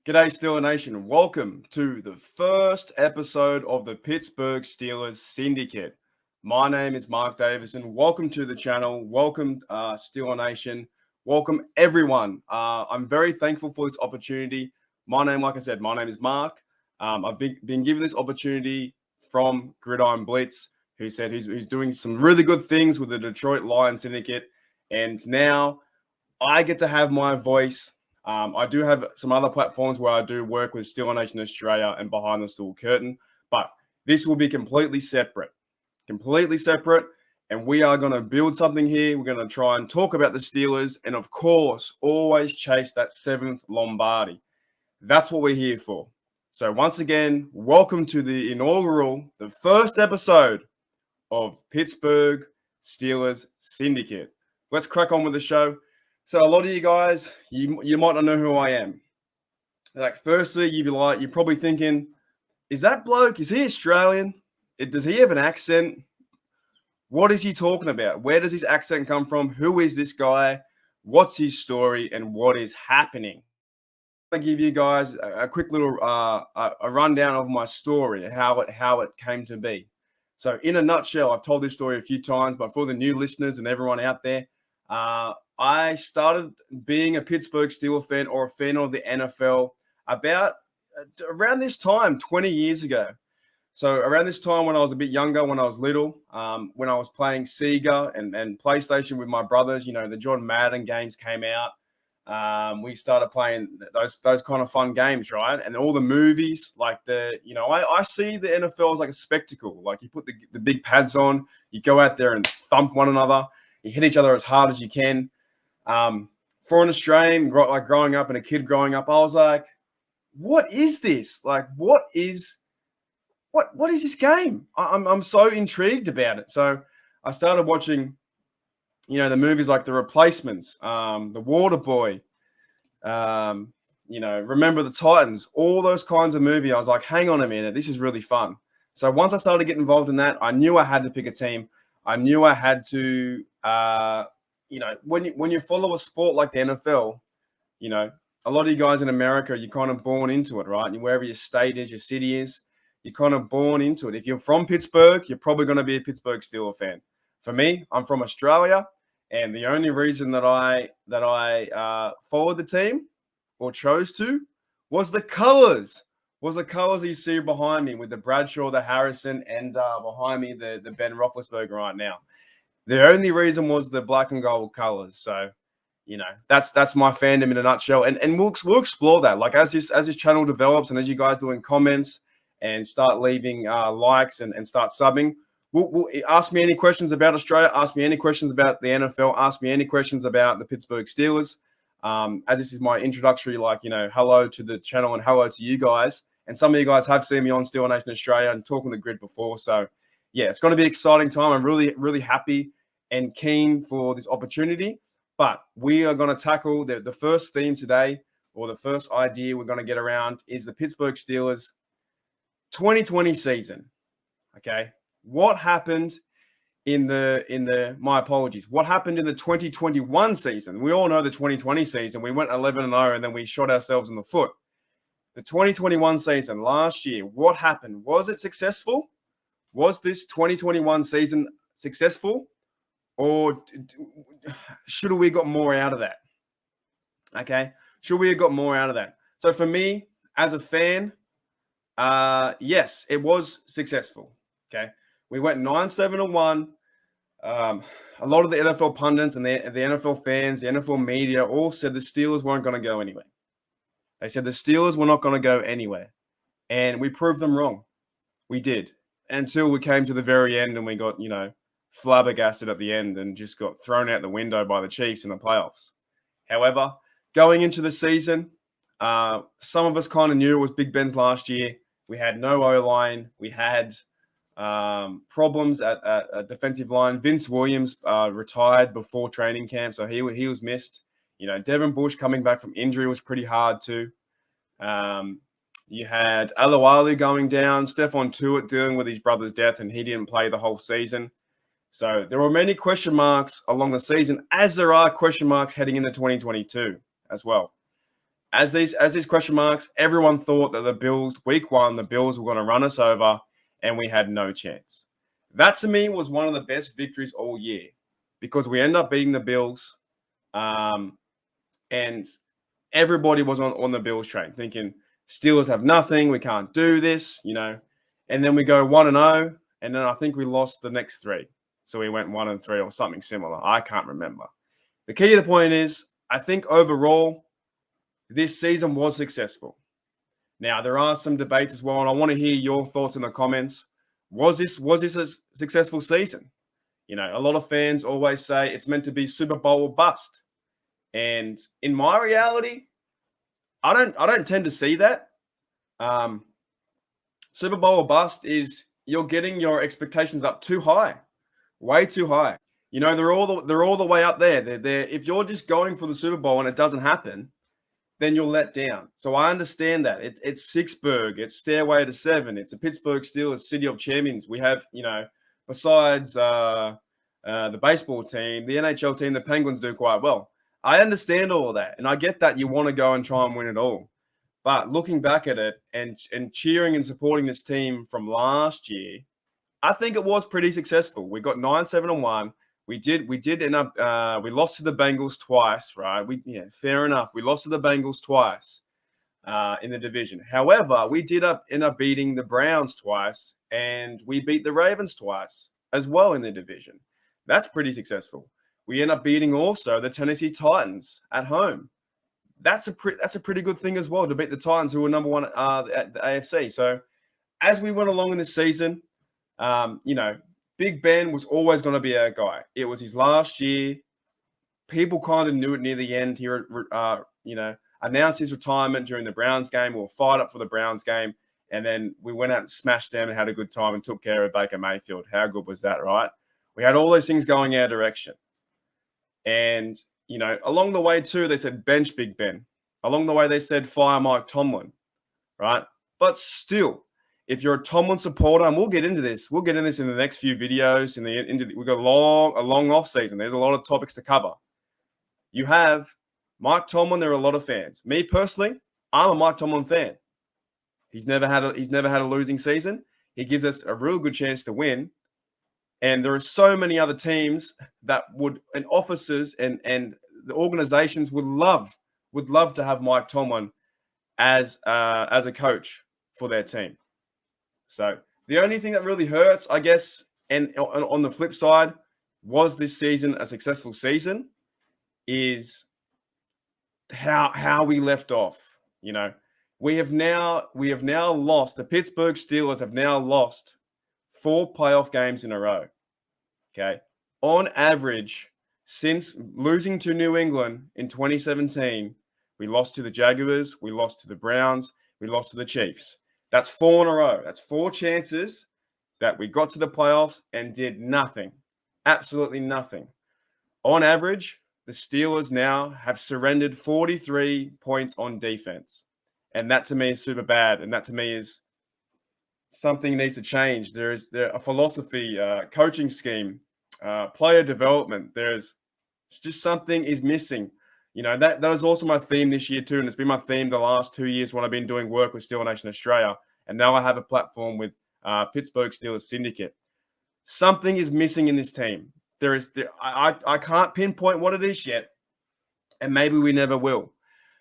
G'day, Steeler Nation. Welcome to the first episode of the Pittsburgh Steelers Syndicate. My name is Mark Davison. Welcome to the channel. Welcome, Steeler Nation. Welcome, everyone. I'm very thankful for this opportunity. Like I said, my name is Mark. I've been given this opportunity from Gridiron Blitz, who said he's doing some really good things with the Detroit Lions Syndicate. And now I get to have my voice. I do have some other platforms where I do work with Steeler Nation Australia and Behind the Steel Curtain, but this will be completely separate. And we are going to build something here. We're going to try and talk about the Steelers and, of course, always chase that 7th Lombardi. That's what we're here for. So once again, welcome to the first episode of Pittsburgh Steelers Syndicate. Let's crack on with the show. So a lot of you guys, you might not know who I am. Like, firstly, you're probably thinking, is that bloke, is he Australian? Does he have an accent? What is he talking about? Where does his accent come from? Who is this guy? What's his story and what is happening? I'm going to give you guys a quick little a rundown of my story and how it came to be. So in a nutshell, I've told this story a few times, but for the new listeners and everyone out there, I started being a Pittsburgh Steelers fan or a fan of the NFL about around this time, 20 years ago. So around this time when I was a bit younger, when I was little, when I was playing Sega and PlayStation with my brothers, the John Madden games came out. We started playing those kind of fun games, right? And all the movies, like I see the NFL as like a spectacle. Like you put the big pads on, you go out there and thump one another. You hit each other as hard as you can. For an Australian, like growing up and a kid growing up, I was like, what is this? Like, what is this game? I'm so intrigued about it. So I started watching, the movies like The Replacements, The Water Boy, Remember the Titans, all those kinds of movies. I was like, hang on a minute, this is really fun. So once I started getting involved in that, I knew I had to pick a team. I knew I had to, when you follow a sport like the NFL, a lot of you guys in America, you're kind of born into it, right? And wherever your state is, your city is, you're kind of born into it. If you're from Pittsburgh, you're probably going to be a Pittsburgh Steelers fan. For me, I'm from Australia, and the only reason that I followed the team or chose to was the colors. You see behind me with the Bradshaw, the Harrison, and behind me the Ben Roethlisberger right now. The only reason was the black and gold colors. So, that's my fandom in a nutshell. And we'll explore that. Like as this channel develops and as you guys doing comments and start leaving likes and start subbing, we'll ask me any questions about Australia. Ask me any questions about the NFL. Ask me any questions about the Pittsburgh Steelers. As this is my introductory, hello to the channel and hello to you guys. And some of you guys have seen me on Steeler Nation Australia and talking the grid before. So, yeah, it's going to be an exciting time. I'm really, really happy and keen for this opportunity. But we are going to tackle the first theme today, or the first idea we're going to get around is the Pittsburgh Steelers 2020 season. Okay, what happened what happened in the 2021 season? We all know the 2020 season. We went 11-0 and then we shot ourselves in the foot. The 2021 season last year, what happened? Was it successful? Was this 2021 season successful? Or should we have got more out of that? Okay. Should we have got more out of that? So for me, as a fan, yes, it was successful. Okay. We went 9-7-1. A lot of the NFL pundits and the NFL fans, the NFL media all said the Steelers weren't going to go anywhere. They said the Steelers were not going to go anywhere. And we proved them wrong. We did. Until we came to the very end and we got, flabbergasted at the end and just got thrown out the window by the Chiefs in the playoffs. However, going into the season, some of us kind of knew it was Big Ben's last year. We had no O-line. We had problems at defensive line. Vince Williams retired before training camp, so he was missed. Devin Bush coming back from injury was pretty hard too. You had Alualu going down, Stephon Tuitt dealing with his brother's death, and he didn't play the whole season. So there were many question marks along the season, as there are question marks heading into 2022 as well. as these question marks, everyone thought that the Bills, week one, the Bills were going to run us over, and we had no chance. That to me was one of the best victories all year because we ended up beating the Bills, and everybody was on the Bills train, thinking Steelers have nothing, we can't do this, and then we go 1-0, and then I think we lost the next three, so we went 1-3 or something similar. I can't remember. The key to the point is, I think overall, this season was successful. Now, there are some debates as well, and I want to hear your thoughts in the comments. Was this a successful season? A lot of fans always say it's meant to be Super Bowl or bust. And in my reality, I don't tend to see that. Super Bowl or bust is you're getting your expectations up too high, way too high. They're all the way up there. They're if you're just going for the Super Bowl and it doesn't happen, then you're let down. So I understand that. It's Pittsburgh, it's Stairway to Seven, it's a Pittsburgh Steelers, City of Champions. We have, besides the baseball team, the NHL team, the Penguins do quite well. I understand all of that, and I get that you want to go and try and win it all. But looking back at it and cheering and supporting this team from last year, I think it was pretty successful. We got 9-7-1. We did end up we lost to the Bengals twice, right? Fair enough. We lost to the Bengals twice in the division. However, we did end up beating the Browns twice, and we beat the Ravens twice as well in the division. That's pretty successful. We end up beating also the Tennessee Titans at home. That's a pretty good thing as well, to beat the Titans, who were number one at the AFC. So as we went along in this season, Big Ben was always going to be our guy. It was his last year. People kind of knew it near the end. He, announced his retirement during the Browns game. We were fired up for the Browns game. And then we went out and smashed them and had a good time and took care of Baker Mayfield. How good was that, right? We had all those things going our direction. And, along the way too, they said bench Big Ben. Along the way, they said fire Mike Tomlin, right? But still, if you're a Tomlin supporter, and we'll get into this in the next few videos. We've got a long off season. There's a lot of topics to cover. You have Mike Tomlin. There are a lot of fans. Me personally, I'm a Mike Tomlin fan. He's never had a losing season. He gives us a real good chance to win. And there are so many other teams that and officers and the organizations would love to have Mike Tomlin as a coach for their team. So the only thing that really hurts, I guess, and on the flip side, was this season a successful season, is how we left off. We have now lost. The Pittsburgh Steelers have now lost 4 playoff games in a row. Okay. On average, since losing to New England in 2017, we lost to the Jaguars, we lost to the Browns, we lost to the Chiefs. That's 4 in a row. That's 4 chances that we got to the playoffs and did nothing. Absolutely nothing. On average, the Steelers now have surrendered 43 points on defense. And that to me is super bad. And that to me is something needs to change. There's a philosophy, coaching scheme, player development. There's just something is missing. That was also my theme this year too, and it's been my theme the last 2 years when I've been doing work with Steel Nation Australia, and now I have a platform with Pittsburgh Steelers Syndicate. Something is missing in this team. I can't pinpoint what it is yet, and maybe we never will,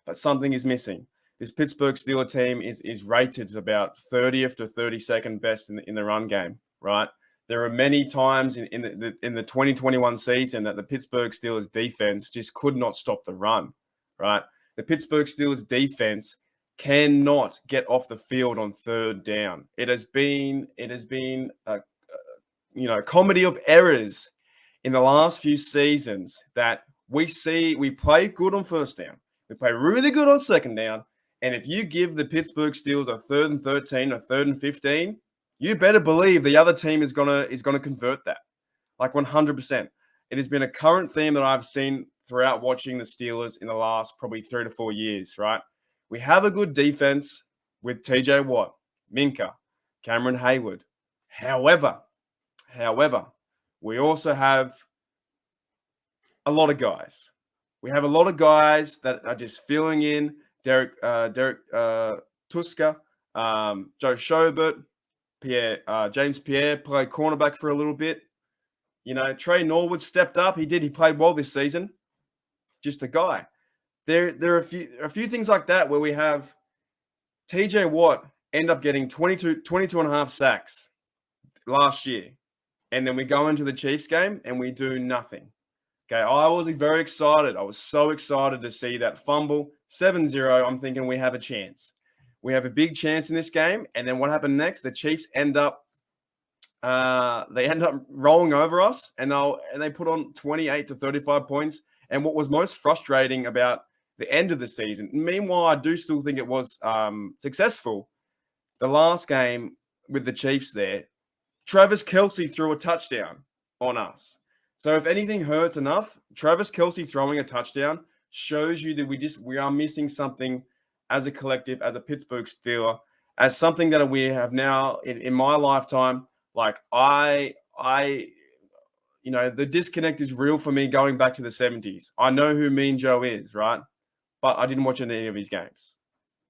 but something is missing. This Pittsburgh Steelers team is rated about 30th to 32nd best in the run game, right? There are many times in the 2021 season that the Pittsburgh Steelers defense just could not stop the run, right? The Pittsburgh Steelers defense cannot get off the field on 3rd down. It has been a comedy of errors in the last few seasons that we play good on 1st down. We play really good on 2nd down. And if you give the Pittsburgh Steelers a 3rd and 13 or 3rd and 15, you better believe the other team is gonna convert that, like 100%. It has been a current theme that I've seen throughout watching the Steelers in the last probably 3 to 4 years, right? We have a good defense with TJ Watt, Minka, Cameron Hayward. However, we also have a lot of guys. We have a lot of guys that are just filling in. Derek Tuska, Joe Schobert, James Pierre played cornerback for a little bit. You know, Trey Norwood stepped up. He played well this season. Just a guy. There are a few things like that where we have TJ Watt end up getting 22 and a half sacks last year. And then we go into the Chiefs game and we do nothing. Okay, I was very excited. I was so excited to see that fumble, 7-0. I'm thinking we have a chance. We have a big chance in this game. And then what happened next? The Chiefs end up rolling over us, and they put on 28 to 35 points. And what was most frustrating about the end of the season, meanwhile, I do still think it was successful. The last game with the Chiefs there, Travis Kelce threw a touchdown on us. So if anything hurts enough, Travis Kelce throwing a touchdown shows you that we are missing something as a collective, as a Pittsburgh Steeler, as something that we have now in my lifetime. Like you know, the disconnect is real for me going back to the 70s. I know who Mean Joe is, right? But I didn't watch any of his games.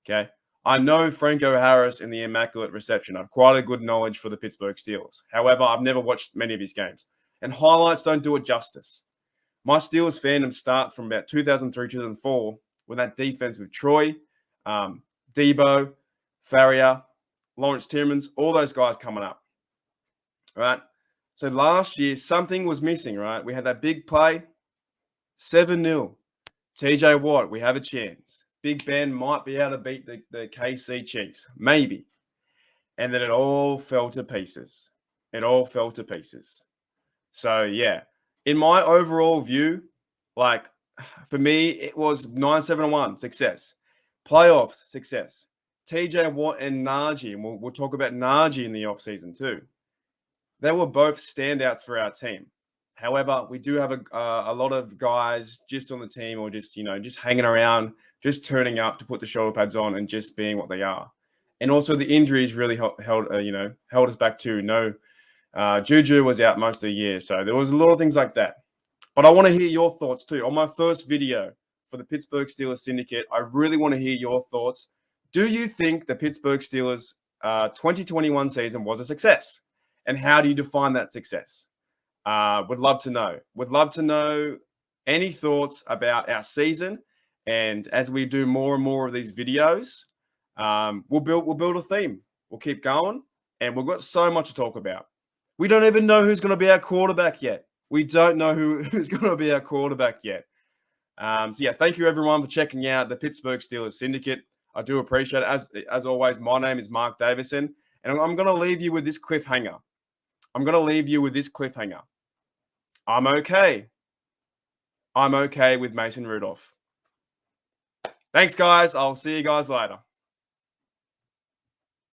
Okay. I know Franco Harris in the Immaculate Reception. I have quite a good knowledge for the Pittsburgh Steelers. However, I've never watched many of his games. And highlights don't do it justice. My Steelers fandom starts from about 2003, 2004, when that defense with Troy, Debo, Farrier, Lawrence Timmons, all those guys coming up. Right? So last year, something was missing, right? We had that big play, 7-0. TJ Watt, we have a chance. Big Ben might be able to beat the KC Chiefs. Maybe. And then it all fell to pieces. It all fell to pieces. So, yeah. In my overall view, like, for me, it was 9-7-1, success. Playoffs, success. TJ Watt and Najee, and we'll talk about Najee in the offseason too. They were both standouts for our team. However, we do have a lot of guys just on the team or just, you know, just hanging around, just turning up to put the shoulder pads on and just being what they are. And also the injuries really held us back too. No, Juju was out most of the year. So there was a lot of things like that. But I want to hear your thoughts too. On my first video for the Pittsburgh Steelers Syndicate, I really want to hear your thoughts. Do you think the Pittsburgh Steelers 2021 season was a success? And how do you define that success? Would love to know. Would love to know any thoughts about our season. And as we do more and more of these videos, we'll build a theme. We'll keep going. And we've got so much to talk about. We don't even know who's going to be our quarterback yet. We don't know who's going to be our quarterback yet. So, yeah, thank you, everyone, for checking out the Pittsburgh Steelers Syndicate. I do appreciate it. As always, my name is Mark Davison. And I'm going to leave you with this cliffhanger. I'm okay. I'm okay with Mason Rudolph. Thanks, guys. I'll see you guys later.